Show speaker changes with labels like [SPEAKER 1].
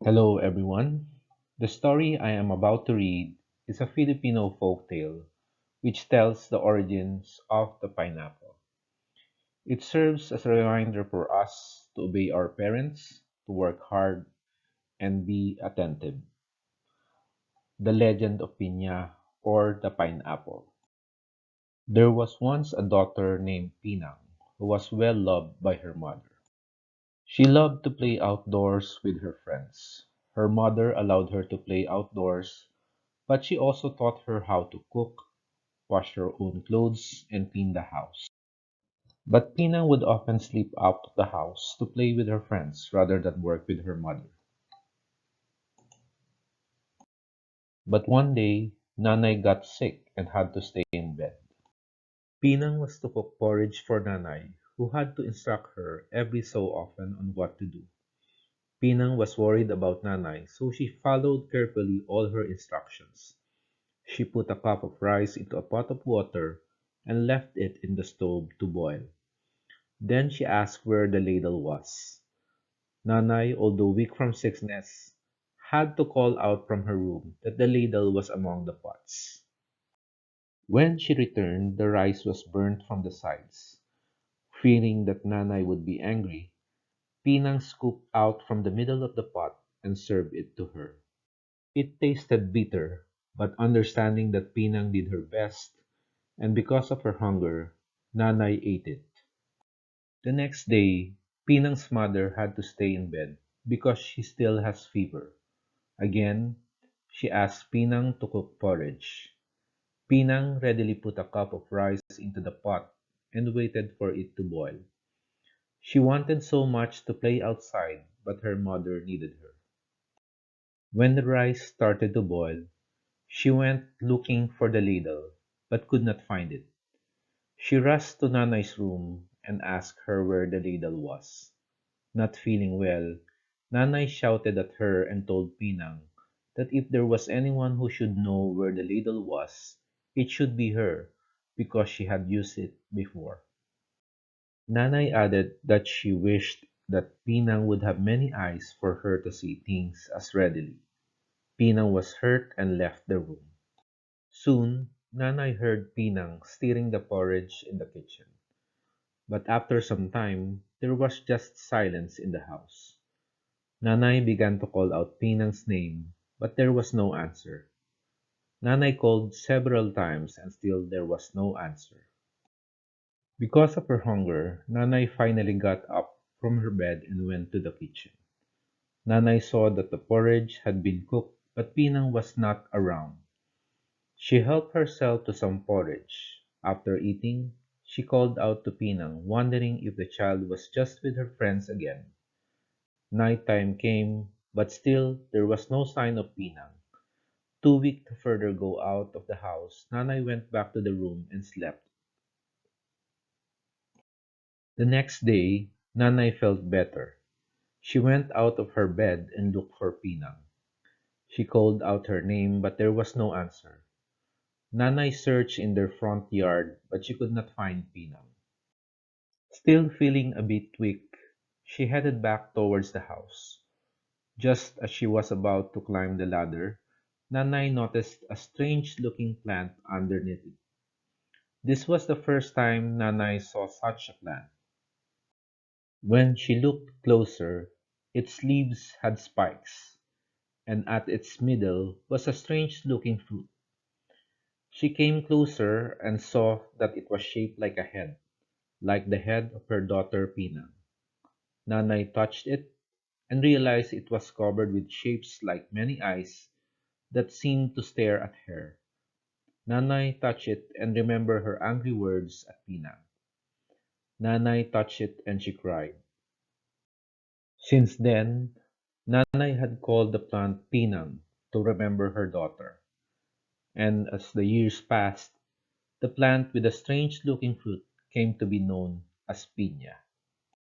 [SPEAKER 1] Hello, everyone. The story I am about to read is a Filipino folktale which tells the origins of the pineapple. It serves as a reminder for us to obey our parents, to work hard, and be attentive. The Legend of Piña, or the Pineapple. There was once a daughter named Pinang who was well loved by her mother. She loved to play outdoors with her friends. Her mother allowed her to play outdoors, but she also taught her how to cook, wash her own clothes, and clean the house. But Pina would often slip out of the house to play with her friends rather than work with her mother. But one day, Nanay got sick and had to stay in bed. Pinang was to cook porridge for Nanay, who had to instruct her every so often on what to do. Pinang was worried about Nanay, so she followed carefully all her instructions. She put a cup of rice into a pot of water and left it in the stove to boil. Then she asked where the ladle was. Nanay, although weak from sickness, had to call out from her room that the ladle was among the pots. When she returned, the rice was burnt from the sides. Fearing that Nanay would be angry, Pinang scooped out from the middle of the pot and served it to her. It tasted bitter, but understanding that Pinang did her best, and because of her hunger, Nanay ate it. The next day, Pinang's mother had to stay in bed because she still has fever. Again, she asked Pinang to cook porridge. Pinang readily put a cup of rice into the pot and waited for it to boil. She wanted so much to play outside, but her mother needed her. When the rice started to boil, she went looking for the ladle, but could not find it. She rushed to Nanay's room and asked her where the ladle was. Not feeling well, Nanay shouted at her and told Pinang that if there was anyone who should know where the ladle was, it should be her, because she had used it before. Nanay added that she wished that Pinang would have many eyes for her to see things as readily. Pinang was hurt and left the room. Soon, Nanay heard Pinang stirring the porridge in the kitchen. But after some time, there was just silence in the house. Nanay began to call out Pinang's name, but there was no answer. Nanay called several times and still there was no answer. Because of her hunger, Nanay finally got up from her bed and went to the kitchen. Nanay saw that the porridge had been cooked, but Pinang was not around. She helped herself to some porridge. After eating, she called out to Pinang, wondering if the child was just with her friends again. Night time came, but still there was no sign of Pinang. Too weak to further go out of the house, Nanay went back to the room and slept. The next day, Nanay felt better. She went out of her bed and looked for Pinang. She called out her name, but there was no answer. Nanay searched in their front yard, but she could not find Pinang. Still feeling a bit weak, she headed back towards the house. Just as she was about to climb the ladder, Nanay noticed a strange-looking plant underneath it. This was the first time Nanay saw such a plant. When she looked closer, its leaves had spikes, and at its middle was a strange-looking fruit. She came closer and saw that it was shaped like a head, like the head of her daughter Pina. Nanay touched it and realized it was covered with shapes like many eyes that seemed to stare at her. Nanay touched it and remembered her angry words at Pina. Nanay touched it and she cried. Since then, Nanay had called the plant Pinang to remember her daughter, and as the years passed, the plant with the strange looking fruit came to be known as Piña.